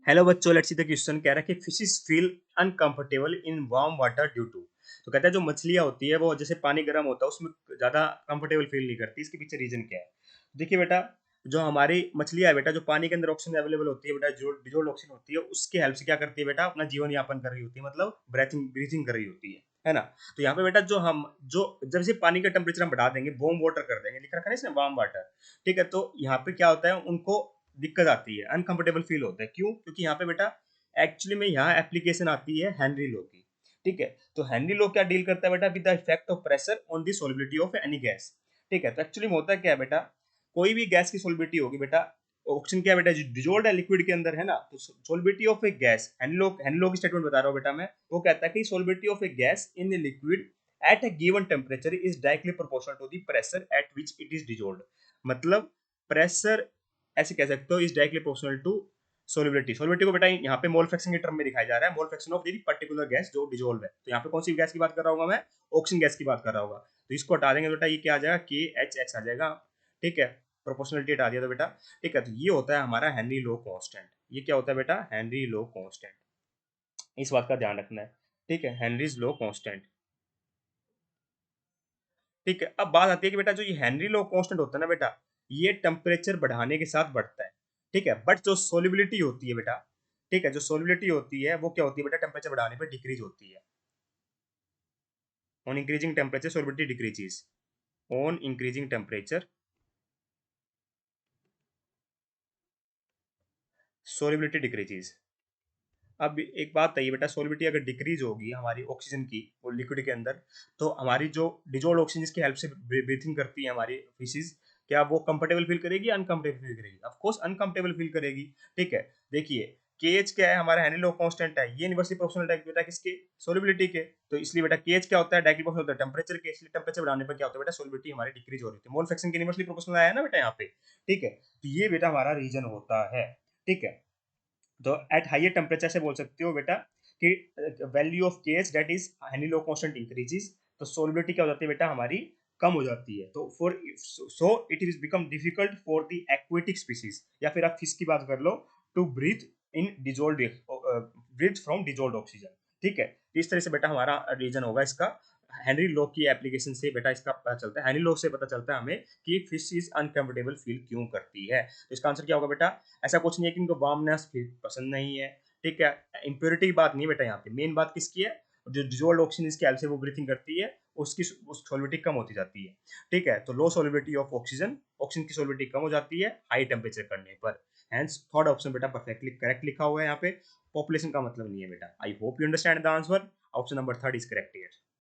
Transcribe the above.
Hello बच्चों, let's see the question. कह रहा है कि fishes feel uncomfortable in warm water due to. तो कहता है जो मछलियां होती है वो जैसे पानी गर्म होता है उसमें ज्यादा कंफर्टेबल फील नहीं करती। इसके पीछे रीजन क्या है? देखिए बेटा, जो हमारी मछलियां है बेटा, जो पानी के अंदर ऑक्सीजन अवेलेबल होती है बेटा, जो डिजोल्व ऑक्सीजन होती है उसके हेल्प से क्या करती है बेटा, अपना जीवन यापन कर रही होती है, मतलब ब्रीथिंग ब्रीथिंग कर रही होती है ना। तो यहाँ पे बेटा जो जब से पानी का टेम्परेचर हम बढ़ा देंगे, वार्म वाटर कर देंगे, लिख रखा है इसमें वार्म वाटर, ठीक है। तो यहाँ पे क्या होता है, उनको दिक्कत आती है, अनकंफर्टेबल फील होता है। क्यों? क्योंकि यहाँ पे बेटा एक्चुअली में यहाँ एप्लीकेशन आती है हेनरी लॉ की, ठीक है। तो हेनरी लॉ क्या डील करता है बेटा, with the effect of pressure on the solubility of any gas, ठीक है। तो एक्चुअली में होता क्या है बेटा, कोई भी गैस की सॉल्युबिलिटी होगी बेटा, ऑप्शन क्या है बेटा, डिजोल्व है लिक्विड के अंदर, है ना। तो solubility of a gas, Henry law की स्टेटमेंट बता रहा हूँ बेटा मैं, वो कहता है कि solubility of a gas in a liquid at a given temperature is directly proportional to the pressure at which it is dissolve. मतलब प्रेशर, ऐसे कह सकते हो, is directly proportional to solubility. Solubility को बेटा यहाँ पे मोल फ्रैक्शन के टर्म में दिखाया जा रहा है, mole fraction of the particular gas जो डिजोल्व है। तो यहाँ पे कौन सी गैस की बात कर रहा हूँ मैं? ऑक्सीजन गैस की बात कर रहा होगा। तो इसको हटा देंगे बेटा, ये क्या आ जाएगा, के एच एक्स आ जाएगा, ठीक है। प्रोपोर्शनलिटी हटा दिया तो बेटा, ठीक है। तो ये होता है हमारा हेनरी लॉ कांस्टेंट। ये क्या होता है बेटा? Henry law constant. इस बात का ध्यान रखना है, ठीक है, हेनरीज लॉ कांस्टेंट, ठीक है। अब बात आती है कि बेटा जो ये हेनरी लॉ कांस्टेंट होता है ना बेटा, ये टेम्परेचर बढ़ाने के साथ बढ़ता है, ठीक है। बट जो सोलिबिलिटी होती है बेटा, ठीक है, जो सोलिबिलिटी होती है वो क्या होती है बेटा, टेम्परेचर बढ़ाने पर डिक्रीज होती है। On increasing temperature solubility decreases, on increasing temperature solubility decreases. अब एक बात है बेटा, सोलिबिलिटी अगर डिक्रीज होगी हमारी ऑक्सीजन की और लिक्विड के अंदर, तो हमारी जो डिजोल्व ऑक्सीजन जिसकी हेल्प से ब्रीथिंग करती है हमारी फिशेज, क्या वो कंफर्टेबल फील करेगी, अनकंफर्टेबल फील करेगी? ऑफ कोर्स अनकंफर्टेबल फील करेगी, ठीक है। देखिए, केएच क्या है, हमारा हेनरी लॉ कांस्टेंट है, ये यूनिवर्सली प्रोपोर्शनल है बेटा किसके? सोलिबिलिटी के। तो इसलिए बेटा केएच क्या होता है, डायरेक्टली प्रोपोर्शनल होता है टेम्परेचर के, इसलिए टेम्परेचर बढ़ाने पर क्या होता है बेटा, सोलिबिलिटी हमारी डिक्रीज हो रही है। मोल फ्रैक्शन के यूनिवर्सली प्रोपोर्शनल आया है ना बेटा यहाँ पे, ठीक है। तो ये बेटा हमारा रीजन होता है, ठीक है। तो एट हाइयर टेम्परेचर से बोल सकते हो बेटा कि value of KH that is Henry law constant increases, तो सोलिबिलिटी क्या हो जाती है बेटा हमारी, कम हो जाती है। तो for so it is become difficult for the aquatic species, या फिर आप फिश की बात कर लो, to breathe in dissolve, breathe from dissolve oxygen, ठीक है। तो इस तरह से बेटा हमारा रीजन होगा इसका। हेनरी लॉ की एप्लीकेशन से बेटा इसका पता चलता है, हेनरी लॉ से पता चलता है हमें कि फिश इज अनकंफर्टेबल फील क्यों करती है। तो इसका आंसर क्या होगा बेटा? ऐसा कुछ नहीं है कि इनको वार्मनेस पसंद नहीं है, ठीक है। इम्प्योरिटी की बात नहीं बेटा, यहाँ पे मेन बात किसकी है, जो डिजोल्व ऑक्सीजन इसके हेल्प से वो ब्रीथिंग करती है, उसकी सोलिबिलिटी कम होती जाती है, ठीक है। तो लो सोलिबिलिटी ऑफ ऑक्सीजन, ऑक्सीजन की सोलिबिलिटी कम हो जाती है हाई टेम्परेचर करने पर। हेंस थर्ड ऑप्शन बेटा परफेक्टली करेक्ट लिखा हुआ है यहाँ पे, पॉपुलेशन का मतलब नहीं है बेटा। I hope you understand the answer. Option number third is correct here.